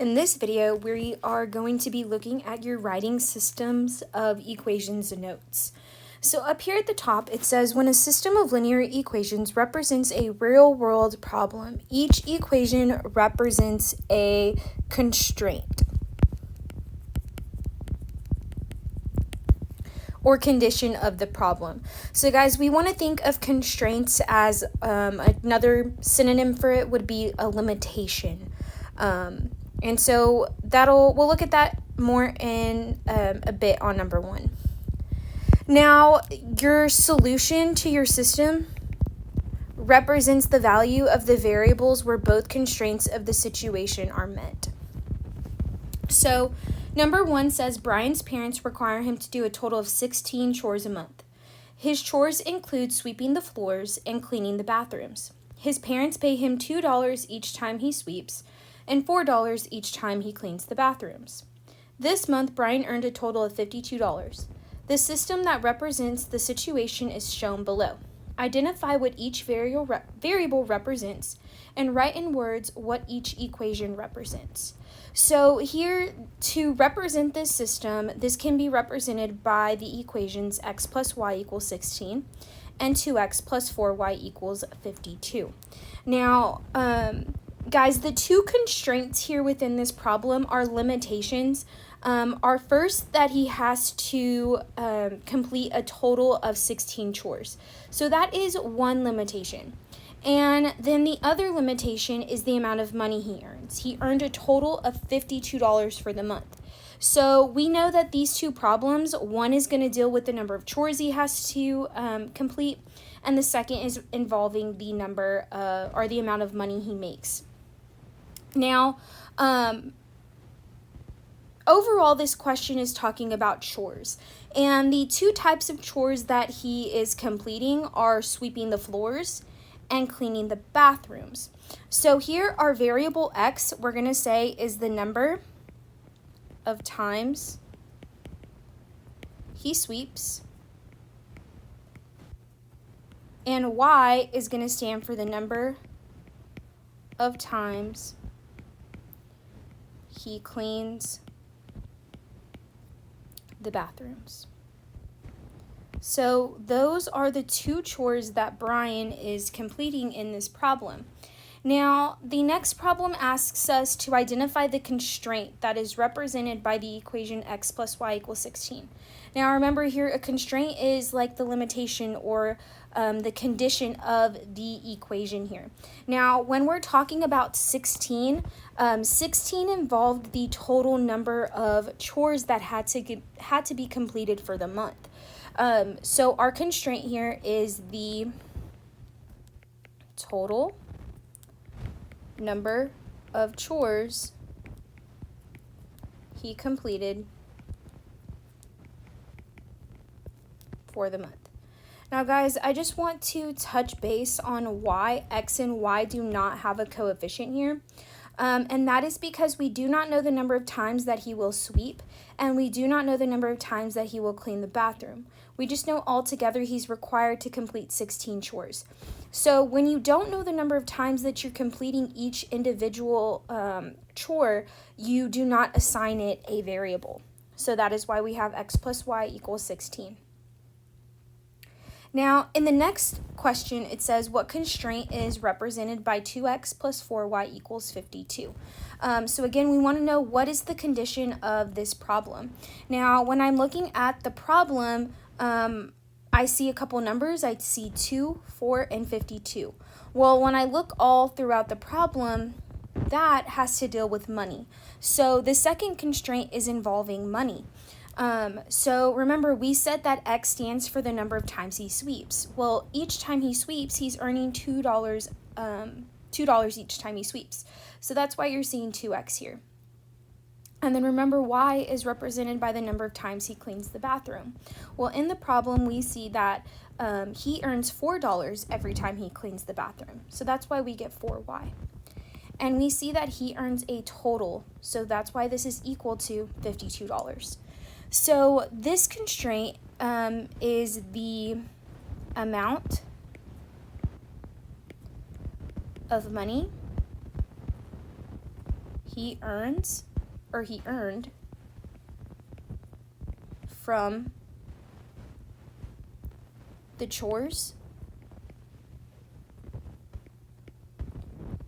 In this video, we are going to be looking at your writing systems of equations and notes. So up here at the top, it says when a system of linear equations represents a real-world problem, each equation represents a constraint or condition of the problem. So guys, we want to think of constraints as another synonym for it would be a limitation. And so we'll look at that more in a bit on number 1. Now, your solution to your system represents the value of the variables where both constraints of the situation are met. So, number 1 says Brian's parents require him to do a total of 16 chores a month. His chores include sweeping the floors and cleaning the bathrooms. His parents pay him $2 each time he sweeps and $4 each time he cleans the bathrooms. This month, Brian earned a total of $52. The system that represents the situation is shown below. Identify what each variable represents and write in words what each equation represents. So here, to represent this system, this can be represented by the equations x plus y equals 16 and 2x plus 4y equals 52. Now, guys, the two constraints here within this problem are limitations. Our first, that he has to complete a total of 16 chores. So that is one limitation. And then the other limitation is the amount of money he earns. He earned a total of $52 for the month. So we know that these two problems, one is going to deal with the number of chores he has to complete, and the second is involving the number or the amount of money he makes. Now, overall, this question is talking about chores. And the two types of chores that he is completing are sweeping the floors and cleaning the bathrooms. So here, our variable x, we're going to say, is the number of times he sweeps. And y is going to stand for the number of times he cleans the bathrooms. So those are the two chores that Brian is completing in this problem. Now, the next problem asks us to identify the constraint that is represented by the equation x plus y equals 16. Now, remember here, a constraint is like the limitation or the condition of the equation here. Now, when we're talking about 16, 16 involved the total number of chores that had to be completed for the month. So our constraint here is the total number of chores he completed for the month. Now, guys, I just want to touch base on why x and y do not have a coefficient here. And that is because we do not know the number of times that he will sweep, and we do not know the number of times that he will clean the bathroom. We just know altogether he's required to complete 16 chores. So when you don't know the number of times that you're completing each individual chore, you do not assign it a variable. So that is why we have x plus y equals 16. Now, in the next question, it says what constraint is represented by 2x plus 4y equals 52. So again, we want to know what is the condition of this problem. Now, when I'm looking at the problem, I see a couple numbers. I see 2, 4, and 52. Well, when I look all throughout the problem, that has to deal with money. So the second constraint is involving money. So remember, we said that x stands for the number of times he sweeps. Well, each time he sweeps, he's earning $2 each time he sweeps. So that's why you're seeing 2x here. And then remember, y is represented by the number of times he cleans the bathroom. Well, in the problem, we see that he earns $4 every time he cleans the bathroom. So that's why we get 4y. And we see that he earns a total. So that's why this is equal to $52. So this constraint is the amount of money he earned from the chores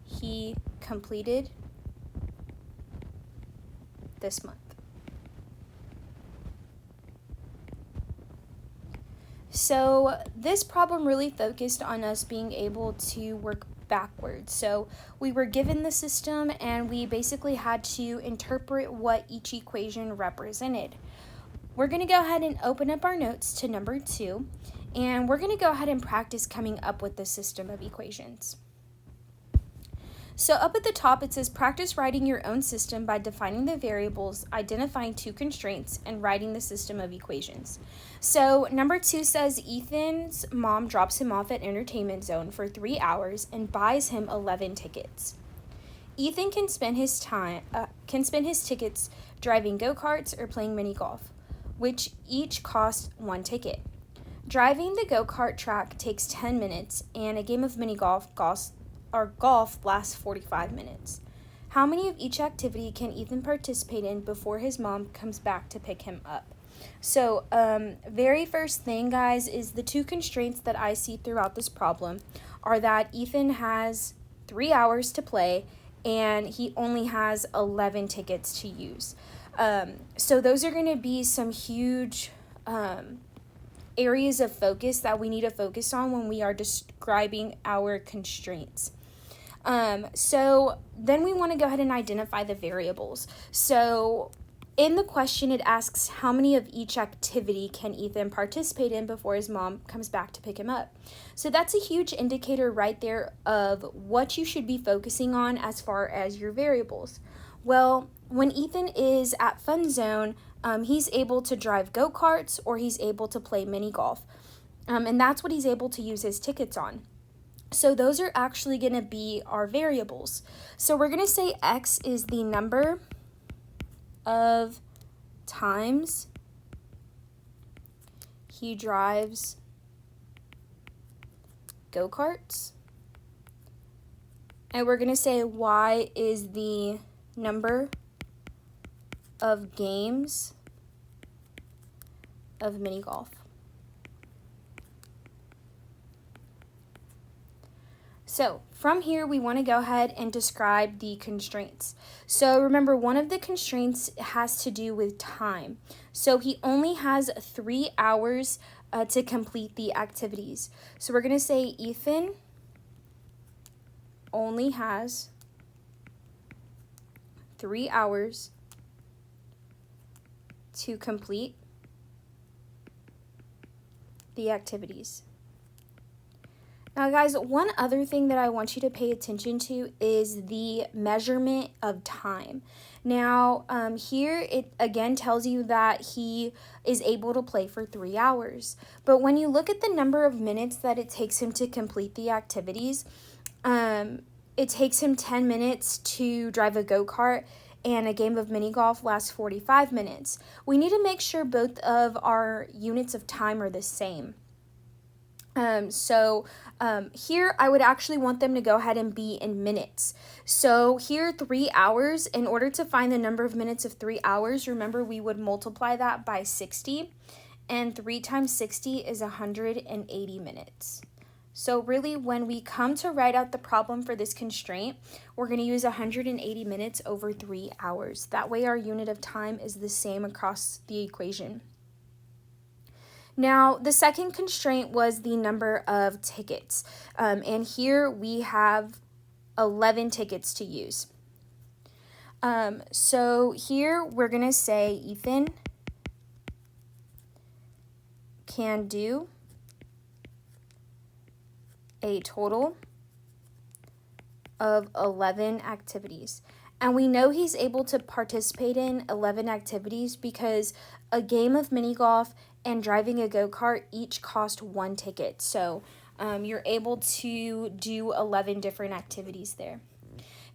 he completed this month. So this problem really focused on us being able to work backwards. So we were given the system and we basically had to interpret what each equation represented. We're going to go ahead and open up our notes to number 2, and we're going to go ahead and practice coming up with the system of equations. So up at the top it says practice writing your own system by defining the variables, identifying 2 constraints, and writing the system of equations. So number 2 says Ethan's mom drops him off at Entertainment Zone for 3 hours and buys him 11 tickets. Ethan can spend his tickets driving go-karts or playing mini golf, which each cost 1 ticket. Driving the go-kart track takes 10 minutes, and a game of mini golf lasts 45 minutes. How many of each activity can Ethan participate in before his mom comes back to pick him up? So, very first thing, guys, is the 2 constraints that I see throughout this problem are that Ethan has 3 hours to play and he only has 11 tickets to use. So those are going to be some huge areas of focus that we need to focus on when we are describing our constraints. So then we want to go ahead and identify the variables. So in the question, it asks how many of each activity can Ethan participate in before his mom comes back to pick him up. So that's a huge indicator right there of what you should be focusing on as far as your variables. Well, when Ethan is at Fun Zone, he's able to drive go-karts or he's able to play mini golf. And that's what he's able to use his tickets on. So those are actually going to be our variables. So we're going to say X is the number of times he drives go-karts. And we're going to say Y is the number of games of mini golf. So from here, we want to go ahead and describe the constraints. So remember, one of the constraints has to do with time. So he only has 3 hours to complete the activities. So we're going to say Ethan only has 3 hours to complete the activities. Now, guys, one other thing that I want you to pay attention to is the measurement of time. Now, here it again tells you that he is able to play for 3 hours. But when you look at the number of minutes that it takes him to complete the activities, it takes him 10 minutes to drive a go-kart, and a game of mini golf lasts 45 minutes. We need to make sure both of our units of time are the same. Here I would actually want them to go ahead and be in minutes. So here 3 hours, in order to find the number of minutes of 3 hours, remember we would multiply that by 60, and 3 times 60 is 180 minutes. So really, when we come to write out the problem for this constraint, we're going to use 180 minutes over 3 hours. That way our unit of time is the same across the equation. Now, the second constraint was the number of tickets. And here we have 11 tickets to use. So here we're going to say Ethan can do a total of 11 activities. And we know he's able to participate in 11 activities because a game of mini golf and driving a go-kart each cost 1 ticket. So you're able to do 11 different activities there.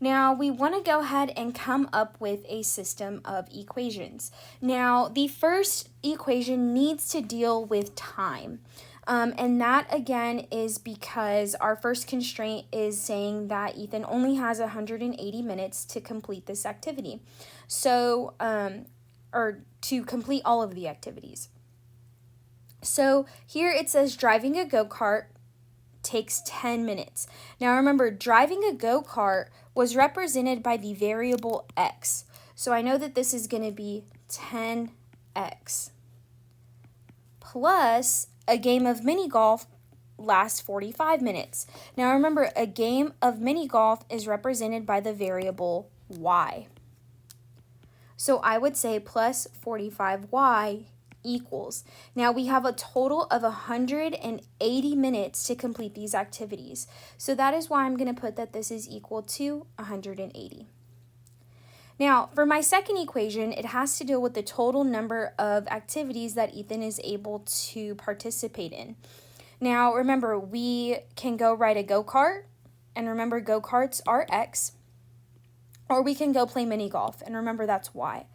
Now, we want to go ahead and come up with a system of equations. Now, the first equation needs to deal with time. And that again is because our first constraint is saying that Ethan only has 180 minutes to complete this activity. So, or to complete all of the activities. So here it says driving a go-kart takes 10 minutes. Now remember, driving a go-kart was represented by the variable x. So I know that this is going to be 10x plus a game of mini golf lasts 45 minutes. Now remember, a game of mini golf is represented by the variable y. So I would say plus 45y equals. Now we have a total of 180 minutes to complete these activities. So that is why I'm going to put that this is equal to 180. Now, for my second equation, it has to deal with the total number of activities that Ethan is able to participate in. Now, remember, we can go ride a go-kart, and remember, go-karts are X, or we can go play mini golf, and remember, that's Y.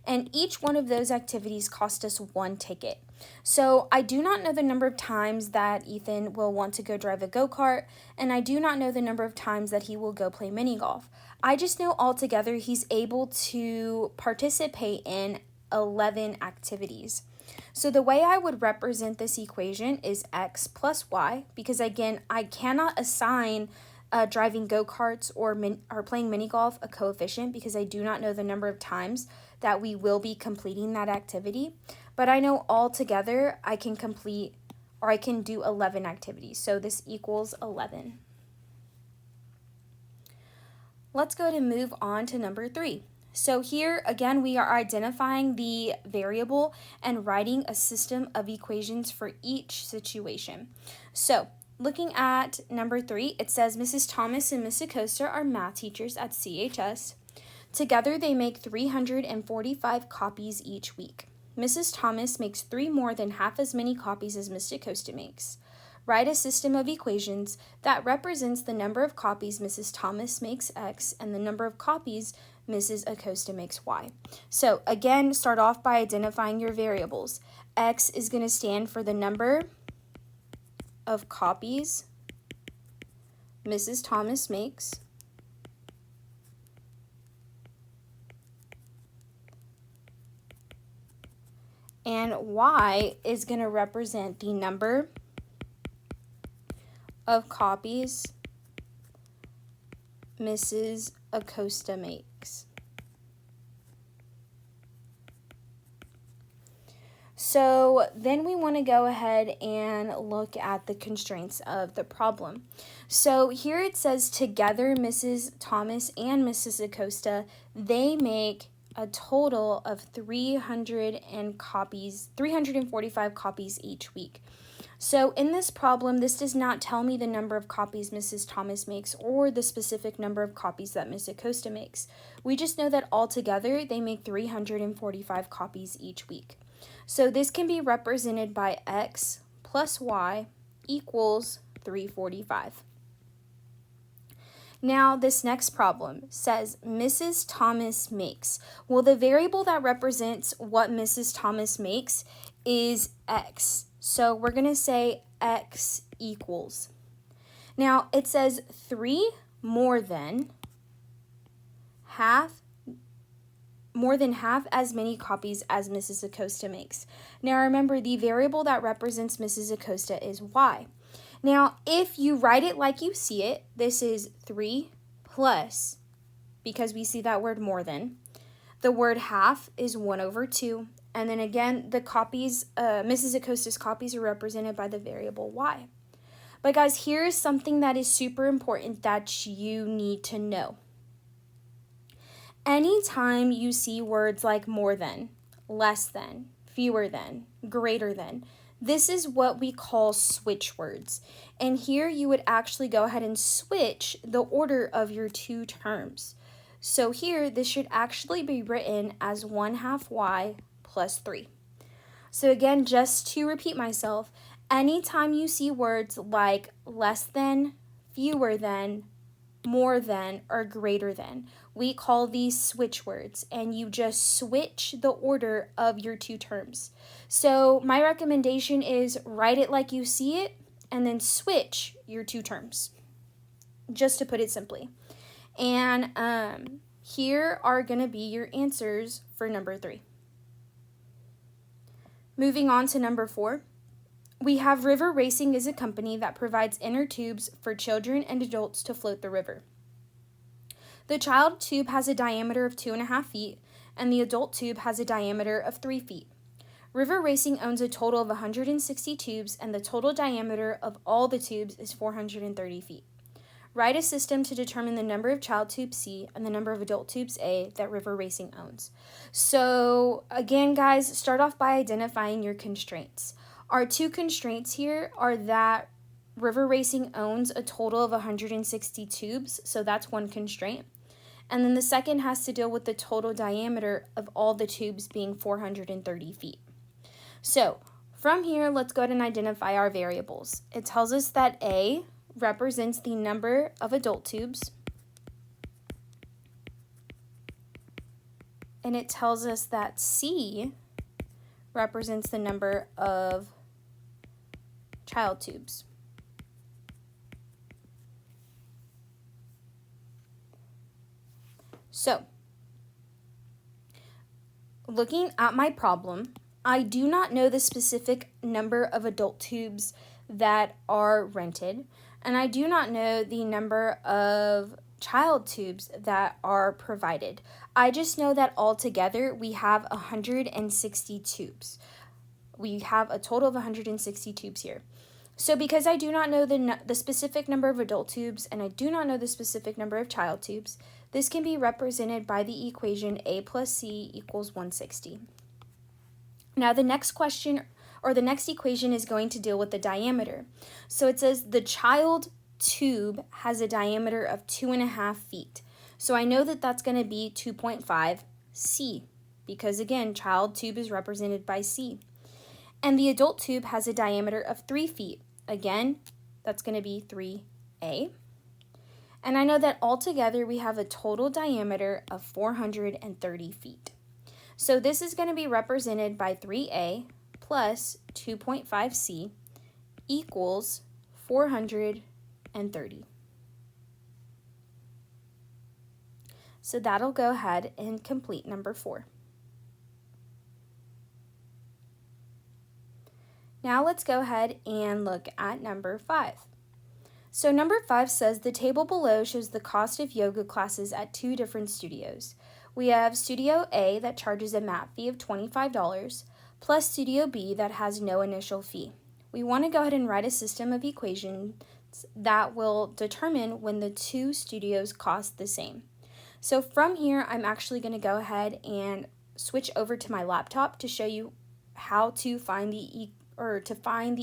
And each one of those activities cost us 1 ticket. So I do not know the number of times that Ethan will want to go drive a go-kart, and I do not know the number of times that he will go play mini golf. I just know altogether he's able to participate in 11 activities. So the way I would represent this equation is x plus y, because again, I cannot assign driving go-karts or playing mini golf a coefficient because I do not know the number of times that we will be completing that activity. But I know altogether I can complete, or I can do 11 activities. So this equals 11. Let's go to move on to number 3. So here, again, we are identifying the variable and writing a system of equations for each situation. So looking at number 3, it says Mrs. Thomas and Miss Acosta are math teachers at CHS. Together, they make 345 copies each week. Mrs. Thomas makes 3 more than half as many copies as Miss Acosta makes. Write a system of equations that represents the number of copies Mrs. Thomas makes X and the number of copies Mrs. Acosta makes Y. So again, start off by identifying your variables. X is going to stand for the number of copies Mrs. Thomas makes. And Y is going to represent the number of copies Mrs. Acosta makes. So then we want to go ahead and look at the constraints of the problem. So here it says together Mrs. Thomas and Mrs. Acosta, they make a total of 345 copies each week. So in this problem, this does not tell me the number of copies Mrs. Thomas makes or the specific number of copies that Miss Acosta makes. We just know that altogether they make 345 copies each week. So this can be represented by x plus y equals 345. Now, this next problem says Mrs. Thomas makes. Well, the variable that represents what Mrs. Thomas makes is x. So we're going to say x equals. Now, it says 3 more than half as many copies as Mrs. Acosta makes. Now, remember, the variable that represents Mrs. Acosta is y. Now, if you write it like you see it, this is 3 plus, because we see that word more than. The word half is 1 over 2. And then again, the copies, Mrs. Acosta's copies are represented by the variable y. But guys, here's something that is super important that you need to know. Anytime you see words like more than, less than, fewer than, greater than, this is what we call switch words. And here you would actually go ahead and switch the order of your two terms. So here, this should actually be written as 1/2 y plus 3. So again, just to repeat myself, anytime you see words like less than, fewer than, more than, or greater than. We call these switch words, and you just switch the order of your two terms. So my recommendation is write it like you see it, and then switch your two terms, just to put it simply. And here are going to be your answers for number 3. Moving on to number 4. We have River Racing is a company that provides inner tubes for children and adults to float the river. The child tube has a diameter of 2.5 feet, and the adult tube has a diameter of 3 feet. River Racing owns a total of 160 tubes, and the total diameter of all the tubes is 430 feet. Write a system to determine the number of child tubes C and the number of adult tubes A that River Racing owns. So again, guys, start off by identifying your constraints. Our two constraints here are that River Racing owns a total of 160 tubes, so that's one constraint. And then the second has to deal with the total diameter of all the tubes being 430 feet. So from here, let's go ahead and identify our variables. It tells us that A represents the number of adult tubes, and it tells us that C represents the number of child tubes. So, looking at my problem, I do not know the specific number of adult tubes that are rented, and I do not know the number of child tubes that are provided. I just know that altogether we have 160 tubes. We have a total of 160 tubes here. So because I do not know the specific number of adult tubes and I do not know the specific number of child tubes, this can be represented by the equation A plus C equals 160. Now the next question, or the next equation, is going to deal with the diameter. So it says the child tube has a diameter of 2.5 feet. So I know that that's going to be 2.5 C, because again, child tube is represented by C. And the adult tube has a diameter of 3 feet. Again, that's going to be 3A. And I know that altogether we have a total diameter of 430 feet. So this is going to be represented by 3A plus 2.5C equals 430. So that'll go ahead and complete number 4. Now let's go ahead and look at number 5. So number 5 says the table below shows the cost of yoga classes at 2 different studios. We have Studio A that charges a mat fee of $25 plus Studio B that has no initial fee. We want to go ahead and write a system of equations that will determine when the 2 studios cost the same. So from here, I'm actually going to go ahead and switch over to my laptop to show you how to find the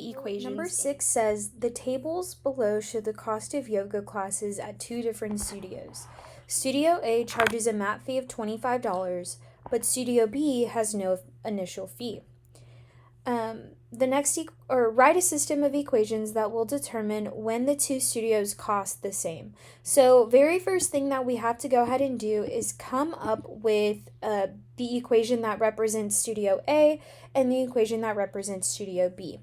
equations. Number 6 says the tables below show the cost of yoga classes at 2 different studios. Studio A charges a mat fee of $25, but Studio B has no initial fee. Write a system of equations that will determine when the 2 studios cost the same. So very first thing that we have to go ahead and do is come up with the equation that represents Studio A and the equation that represents Studio B.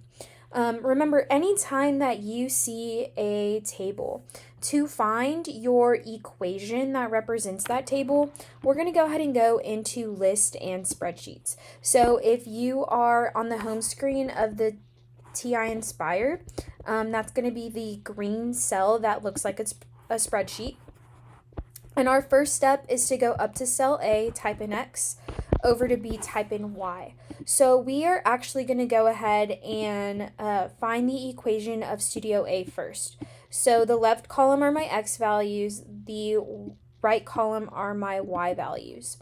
Remember, anytime that you see a table, to find your equation that represents that table, we're going to go ahead and go into list and spreadsheets. So if you are on the home screen of the TI Nspire, that's going to be the green cell that looks like it's a spreadsheet. And our first step is to go up to cell A, type in X, over to B, type in Y. So we are actually going to go ahead and find the equation of Studio A first. So the left column are my X values, the right column are my Y values.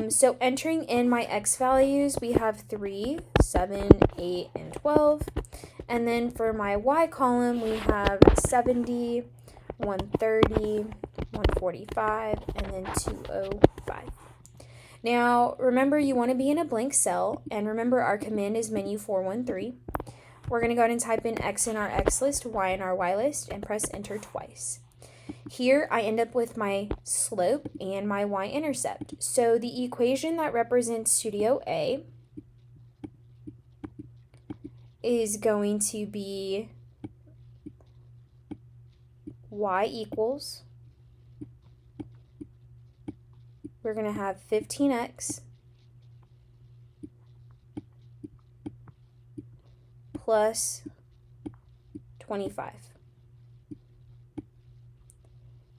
So entering in my X values, we have 3, 7, 8, and 12. And then for my Y column, we have 70, 130, 145, and then 205. Now, remember, you want to be in a blank cell, and remember our command is menu 413. We're going to go ahead and type in X in our X list, Y in our Y list, and press enter twice. Here I end up with my slope and my y-intercept. So the equation that represents studio A is going to be y equals, we're going to have 15x plus 25.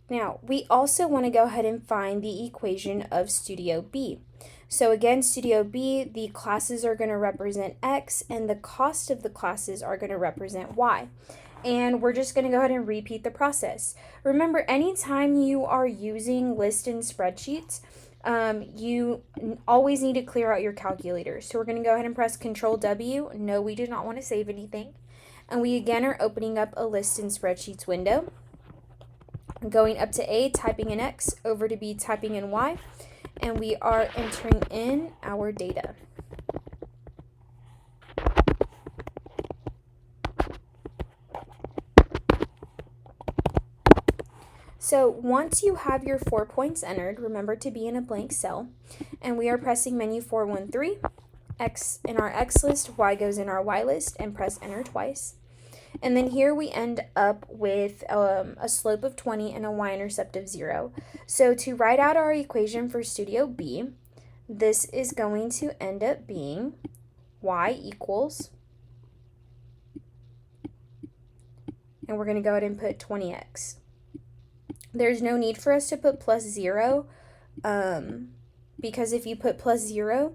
Now, we also want to go ahead and find the equation of studio B. So again, studio B, the classes are going to represent x, and the cost of the classes are going to represent y. And we're just going to go ahead and repeat the process. Remember, anytime you are using lists and spreadsheets, you always need to clear out your calculator. So we're going to go ahead and press Control W. No, we do not want to save anything. And we again are opening up a list and spreadsheets window. Going up to A, typing in X, over to B, typing in Y, and we are entering in our data. So once you have your 4 points entered, remember to be in a blank cell, and we are pressing menu 413, X in our X list, Y goes in our Y list, and press enter twice. And then here we end up with a slope of 20 and a y-intercept of 0. So to write out our equation for studio B, this is going to end up being y equals, and we're going to go ahead and put 20x. There's no need for us to put plus 0, because if you put plus 0,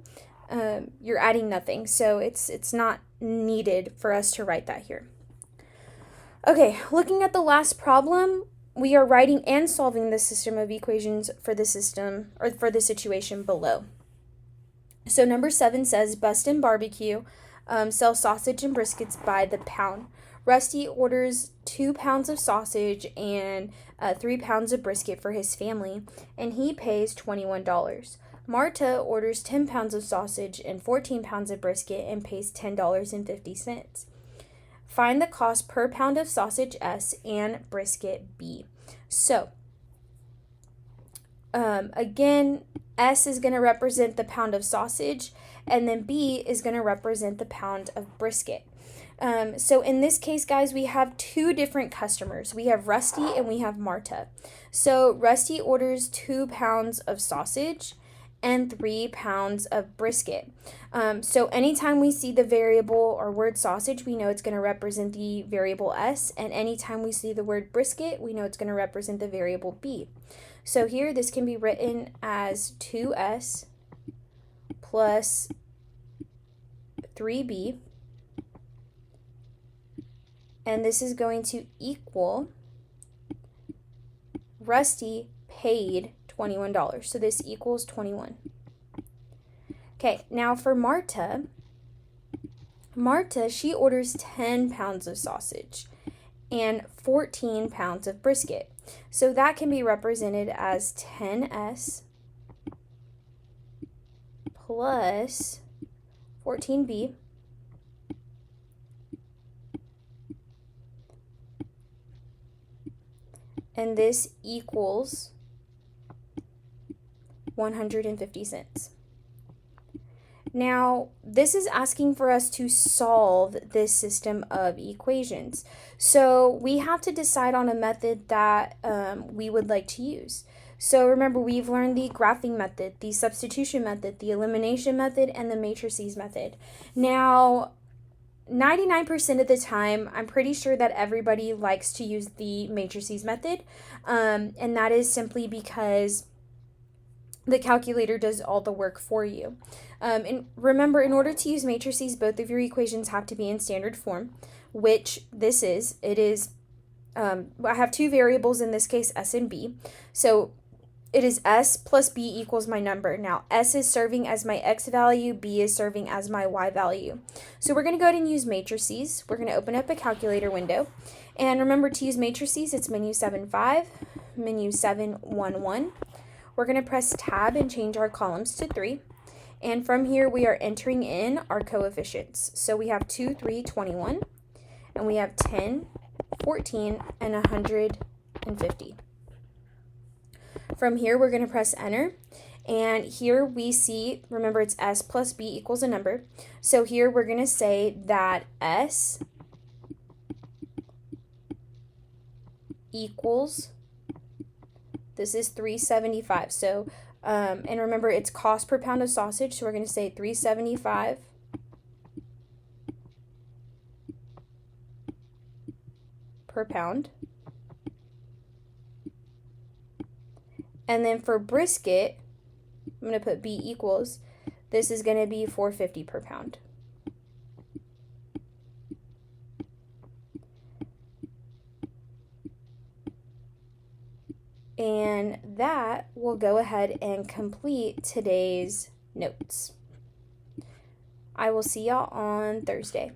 you're adding nothing. So it's not needed for us to write that here. Okay, looking at the last problem, we are writing and solving the system of equations for the system, or for the situation below. So number 7 says, Bustin' Barbecue sells sausage and briskets by the pound. Rusty orders 2 pounds of sausage and 3 pounds of brisket for his family, and he pays $21. Marta orders 10 pounds of sausage and 14 pounds of brisket and pays $10.50. Find the cost per pound of sausage S and brisket B. So, again, S is going to represent the pound of sausage, and then B is going to represent the pound of brisket. So in this case, guys, we have 2 different customers. We have Rusty and we have Marta. So Rusty orders 2 pounds of sausage and 3 pounds of brisket. So anytime we see the variable or word sausage, we know it's going to represent the variable S, and anytime we see the word brisket, we know it's going to represent the variable B. So here, this can be written as 2S plus 3B, and this is going to equal Rusty paid $21. So this equals 21. Okay, now for Marta, she orders 10 pounds of sausage and 14 pounds of brisket. So that can be represented as 10S plus 14B and this equals 150 cents. Now, this is asking for us to solve this system of equations. So we have to decide on a method that we would like to use. So remember, we've learned the graphing method, the substitution method, the elimination method, and the matrices method. Now, 99% of the time, I'm pretty sure that everybody likes to use the matrices method, and that is simply because the calculator does all the work for you. And remember, in order to use matrices, both of your equations have to be in standard form, which this is. It is, I have 2 variables in this case, S and B. So it is S plus B equals my number. Now, S is serving as my X value, B is serving as my Y value. So we're going to go ahead and use matrices. We're going to open up a calculator window. And remember, to use matrices, it's menu 7.5, menu 7.1.1. We're going to press tab and change our columns to 3. And from here, we are entering in our coefficients. So we have 2, 3, 21. And we have 10, 14, and 150. From here, we're going to press enter. And here we see, remember it's S plus B equals a number. So here we're going to say that S equals, this is 375. So, and remember it's cost per pound of sausage. So we're going to say 375 per pound. And then for brisket, I'm going to put B equals, this is going to be 450 per pound. And that will go ahead and complete today's notes. I will see y'all on Thursday.